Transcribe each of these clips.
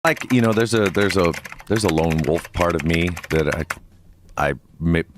Like, there's a lone wolf part of me that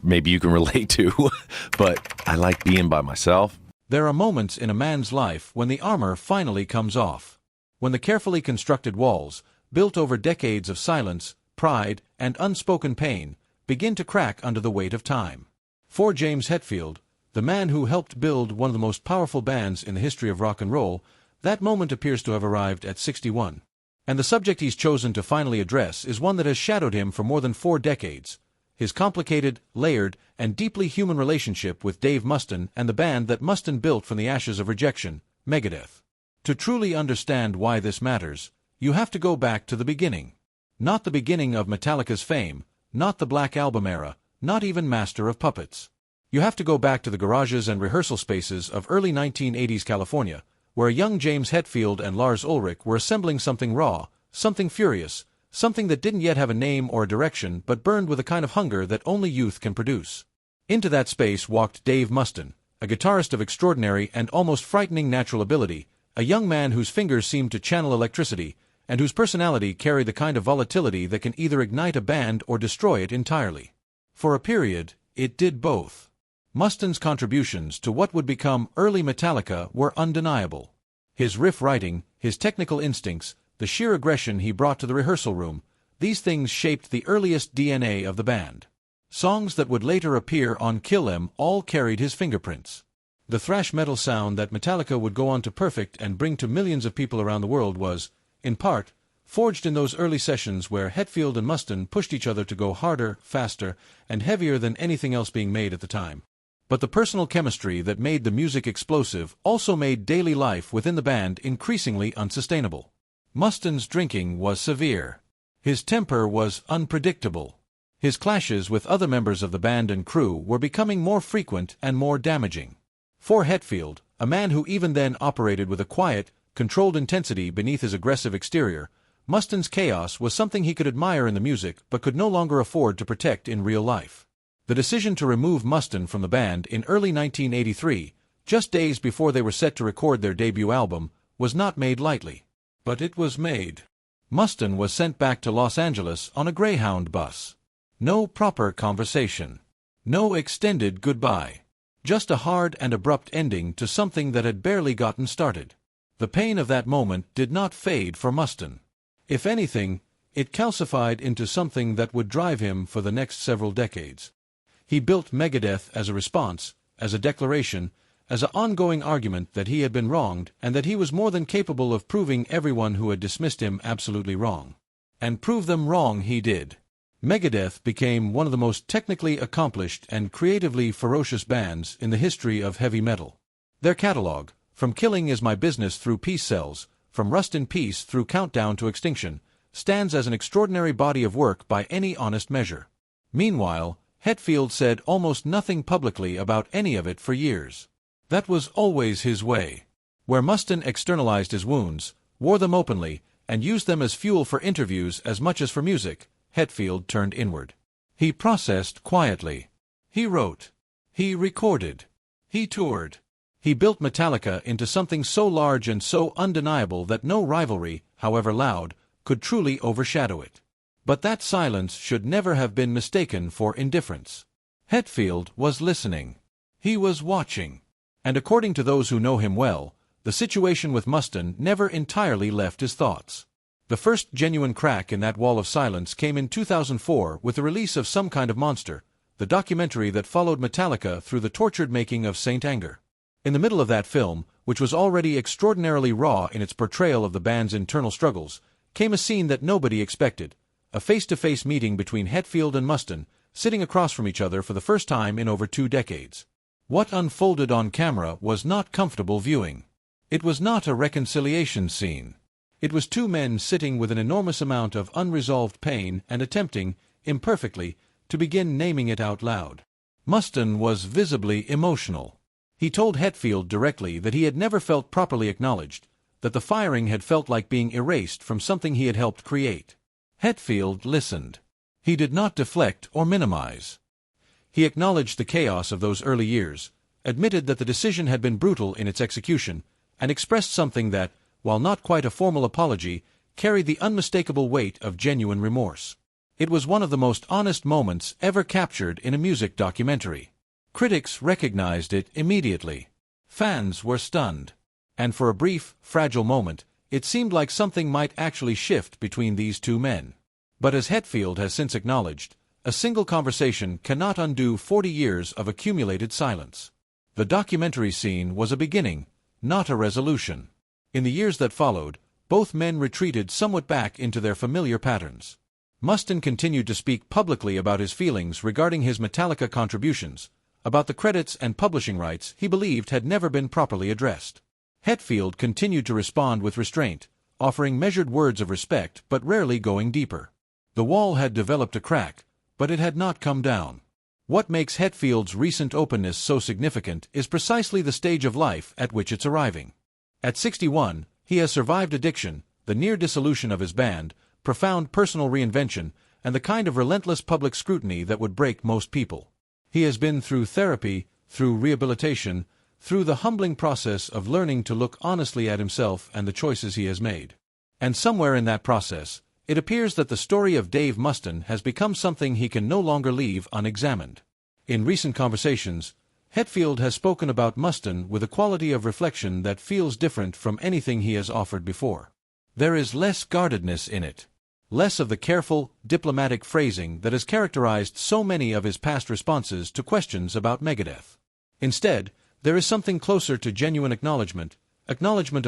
maybe you can relate to, but I like being by myself. There are moments in a man's life when the armor finally comes off. When the carefully constructed walls, built over decades of silence, pride, and unspoken pain, begin to crack under the weight of time. For James Hetfield, the man who helped build one of the most powerful bands in the history of rock and roll, that moment appears to have arrived at 61. And the subject he's chosen to finally address is one that has shadowed him for more than 4 decades. His complicated, layered, and deeply human relationship with Dave Mustaine and the band that Mustaine built from the ashes of rejection, Megadeth. To truly understand why this matters, you have to go back to the beginning. Not the beginning of Metallica's fame, not the Black Album era, not even Master of Puppets. You have to go back to the garages and rehearsal spaces of early 1980s California, where a young James Hetfield and Lars Ulrich were assembling something raw, something furious, something that didn't yet have a name or a direction but burned with a kind of hunger that only youth can produce. Into that space walked Dave Mustaine, a guitarist of extraordinary and almost frightening natural ability, a young man whose fingers seemed to channel electricity, and whose personality carried the kind of volatility that can either ignite a band or destroy it entirely. For a period, it did both. Mustaine's contributions to what would become early Metallica were undeniable. His riff writing, his technical instincts, the sheer aggression he brought to the rehearsal room, these things shaped the earliest DNA of the band. Songs that would later appear on Kill 'Em all carried his fingerprints. The thrash metal sound that Metallica would go on to perfect and bring to millions of people around the world was, in part, forged in those early sessions where Hetfield and Mustaine pushed each other to go harder, faster, and heavier than anything else being made at the time. But the personal chemistry that made the music explosive also made daily life within the band increasingly unsustainable. Mustaine's drinking was severe. His temper was unpredictable. His clashes with other members of the band and crew were becoming more frequent and more damaging. For Hetfield, a man who even then operated with a quiet, controlled intensity beneath his aggressive exterior, Mustaine's chaos was something he could admire in the music but could no longer afford to protect in real life. The decision to remove Mustaine from the band in early 1983, just days before they were set to record their debut album, was not made lightly. But it was made. Mustaine was sent back to Los Angeles on a Greyhound bus. No proper conversation. No extended goodbye. Just a hard and abrupt ending to something that had barely gotten started. The pain of that moment did not fade for Mustaine. If anything, it calcified into something that would drive him for the next several decades. He built Megadeth as a response, as a declaration, as an ongoing argument that he had been wronged and that he was more than capable of proving everyone who had dismissed him absolutely wrong. And prove them wrong he did. Megadeth became one of the most technically accomplished and creatively ferocious bands in the history of heavy metal. Their catalog, from Killing Is My Business through Peace Sells, from Rust in Peace through Countdown to Extinction, stands as an extraordinary body of work by any honest measure. Meanwhile, Hetfield said almost nothing publicly about any of it for years. That was always his way. Where Mustaine externalized his wounds, wore them openly, and used them as fuel for interviews as much as for music, Hetfield turned inward. He processed quietly. He wrote. He recorded. He toured. He built Metallica into something so large and so undeniable that no rivalry, however loud, could truly overshadow it. But that silence should never have been mistaken for indifference. Hetfield was listening. He was watching. And according to those who know him well, the situation with Mustaine never entirely left his thoughts. The first genuine crack in that wall of silence came in 2004 with the release of Some Kind of Monster, the documentary that followed Metallica through the tortured making of Saint Anger. In the middle of that film, which was already extraordinarily raw in its portrayal of the band's internal struggles, came a scene that nobody expected. A face-to-face meeting between Hetfield and Mustaine, sitting across from each other for the first time in over 2 decades. What unfolded on camera was not comfortable viewing. It was not a reconciliation scene. It was 2 men sitting with an enormous amount of unresolved pain and attempting, imperfectly, to begin naming it out loud. Mustaine was visibly emotional. He told Hetfield directly that he had never felt properly acknowledged, that the firing had felt like being erased from something he had helped create. Hetfield listened. He did not deflect or minimize. He acknowledged the chaos of those early years, admitted that the decision had been brutal in its execution, and expressed something that, while not quite a formal apology, carried the unmistakable weight of genuine remorse. It was one of the most honest moments ever captured in a music documentary. Critics recognized it immediately. Fans were stunned. And for a brief, fragile moment, it seemed like something might actually shift between these two men. But as Hetfield has since acknowledged, a single conversation cannot undo 40 years of accumulated silence. The documentary scene was a beginning, not a resolution. In the years that followed, both men retreated somewhat back into their familiar patterns. Mustaine continued to speak publicly about his feelings regarding his Metallica contributions, about the credits and publishing rights he believed had never been properly addressed. Hetfield continued to respond with restraint, offering measured words of respect but rarely going deeper. The wall had developed a crack, but it had not come down. What makes Hetfield's recent openness so significant is precisely the stage of life at which it's arriving. At 61, he has survived addiction, the near dissolution of his band, profound personal reinvention, and the kind of relentless public scrutiny that would break most people. He has been through therapy, through rehabilitation, through the humbling process of learning to look honestly at himself and the choices he has made. And somewhere in that process, it appears that the story of Dave Mustaine has become something he can no longer leave unexamined. In recent conversations, Hetfield has spoken about Mustaine with a quality of reflection that feels different from anything he has offered before. There is less guardedness in it. Less of the careful, diplomatic phrasing that has characterized so many of his past responses to questions about Megadeth. Instead, there is something closer to genuine acknowledgement of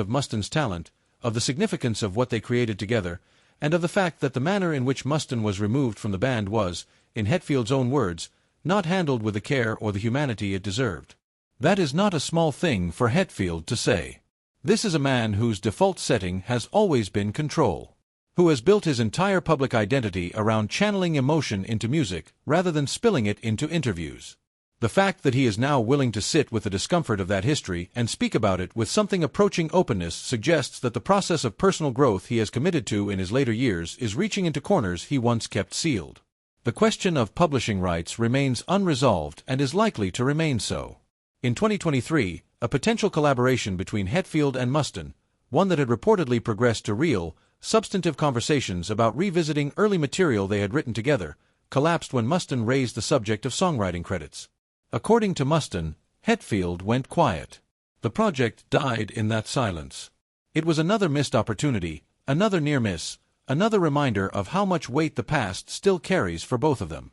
Mustaine's talent, of the significance of what they created together, and of the fact that the manner in which Mustaine was removed from the band was, in Hetfield's own words, not handled with the care or the humanity it deserved. That is not a small thing for Hetfield to say. This is a man whose default setting has always been control, who has built his entire public identity around channeling emotion into music rather than spilling it into interviews. The fact that he is now willing to sit with the discomfort of that history and speak about it with something approaching openness suggests that the process of personal growth he has committed to in his later years is reaching into corners he once kept sealed. The question of publishing rights remains unresolved and is likely to remain so. In 2023, a potential collaboration between Hetfield and Mustaine, one that had reportedly progressed to real, substantive conversations about revisiting early material they had written together, collapsed when Mustaine raised the subject of songwriting credits. According to Mustaine, Hetfield went quiet. The project died in that silence. It was another missed opportunity, another near miss, another reminder of how much weight the past still carries for both of them.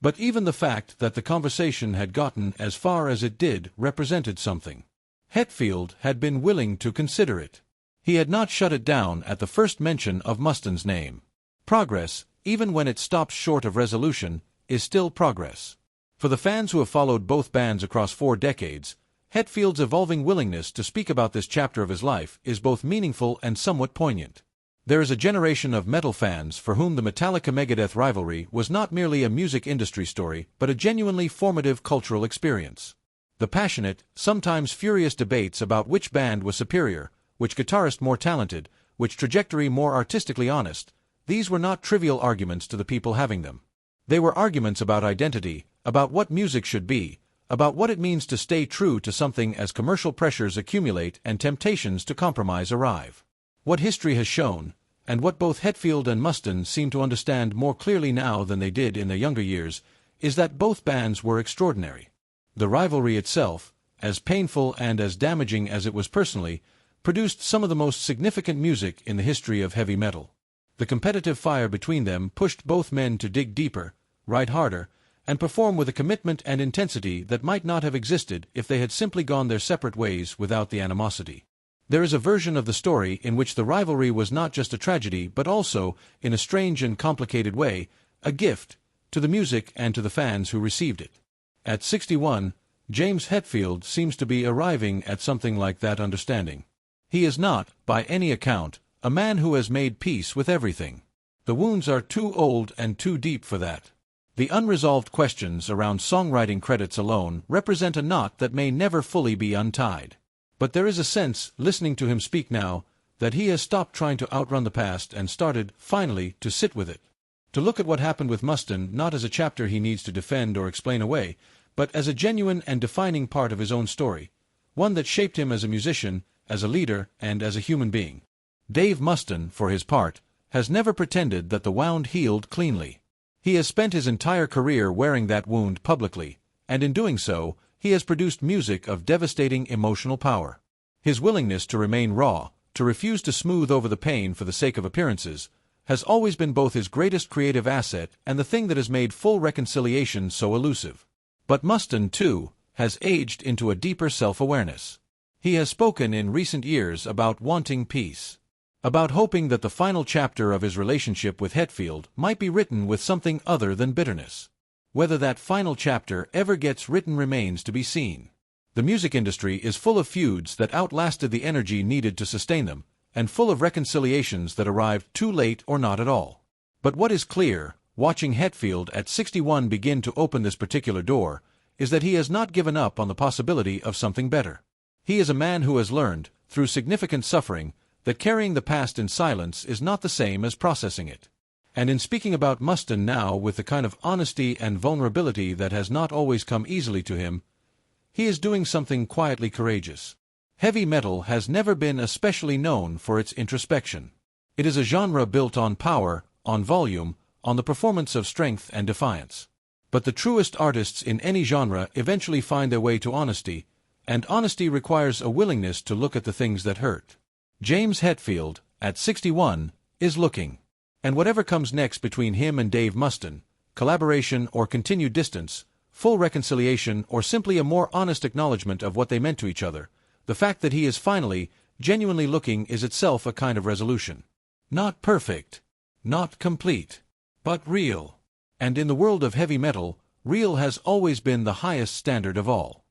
But even the fact that the conversation had gotten as far as it did represented something. Hetfield had been willing to consider it. He had not shut it down at the first mention of Mustaine's name. Progress, even when it stops short of resolution, is still progress. For the fans who have followed both bands across 4 decades, Hetfield's evolving willingness to speak about this chapter of his life is both meaningful and somewhat poignant. There is a generation of metal fans for whom the Metallica-Megadeth rivalry was not merely a music industry story but a genuinely formative cultural experience. The passionate, sometimes furious debates about which band was superior, which guitarist more talented, which trajectory more artistically honest, these were not trivial arguments to the people having them. They were arguments about identity, about what music should be, about what it means to stay true to something as commercial pressures accumulate and temptations to compromise arrive. What history has shown, and what both Hetfield and Mustaine seem to understand more clearly now than they did in their younger years, is that both bands were extraordinary. The rivalry itself, as painful and as damaging as it was personally, produced some of the most significant music in the history of heavy metal. The competitive fire between them pushed both men to dig deeper, write harder, and perform with a commitment and intensity that might not have existed if they had simply gone their separate ways without the animosity. There is a version of the story in which the rivalry was not just a tragedy but also, in a strange and complicated way, a gift to the music and to the fans who received it. At 61, James Hetfield seems to be arriving at something like that understanding. He is not, by any account, a man who has made peace with everything. The wounds are too old and too deep for that. The unresolved questions around songwriting credits alone represent a knot that may never fully be untied. But there is a sense, listening to him speak now, that he has stopped trying to outrun the past and started, finally, to sit with it. To look at what happened with Mustaine not as a chapter he needs to defend or explain away, but as a genuine and defining part of his own story, one that shaped him as a musician, as a leader, and as a human being. Dave Mustaine, for his part, has never pretended that the wound healed cleanly. He has spent his entire career wearing that wound publicly, and in doing so, he has produced music of devastating emotional power. His willingness to remain raw, to refuse to smooth over the pain for the sake of appearances, has always been both his greatest creative asset and the thing that has made full reconciliation so elusive. But Mustaine, too, has aged into a deeper self-awareness. He has spoken in recent years about wanting peace, about hoping that the final chapter of his relationship with Hetfield might be written with something other than bitterness. Whether that final chapter ever gets written remains to be seen. The music industry is full of feuds that outlasted the energy needed to sustain them, and full of reconciliations that arrived too late or not at all. But what is clear, watching Hetfield at 61 begin to open this particular door, is that he has not given up on the possibility of something better. He is a man who has learned, through significant suffering, that carrying the past in silence is not the same as processing it. And in speaking about Mustaine now with the kind of honesty and vulnerability that has not always come easily to him, he is doing something quietly courageous. Heavy metal has never been especially known for its introspection. It is a genre built on power, on volume, on the performance of strength and defiance. But the truest artists in any genre eventually find their way to honesty, and honesty requires a willingness to look at the things that hurt. James Hetfield, at 61, is looking. And whatever comes next between him and Dave Mustaine, collaboration or continued distance, full reconciliation or simply a more honest acknowledgement of what they meant to each other, the fact that he is finally, genuinely looking is itself a kind of resolution. Not perfect, not complete, but real. And in the world of heavy metal, real has always been the highest standard of all.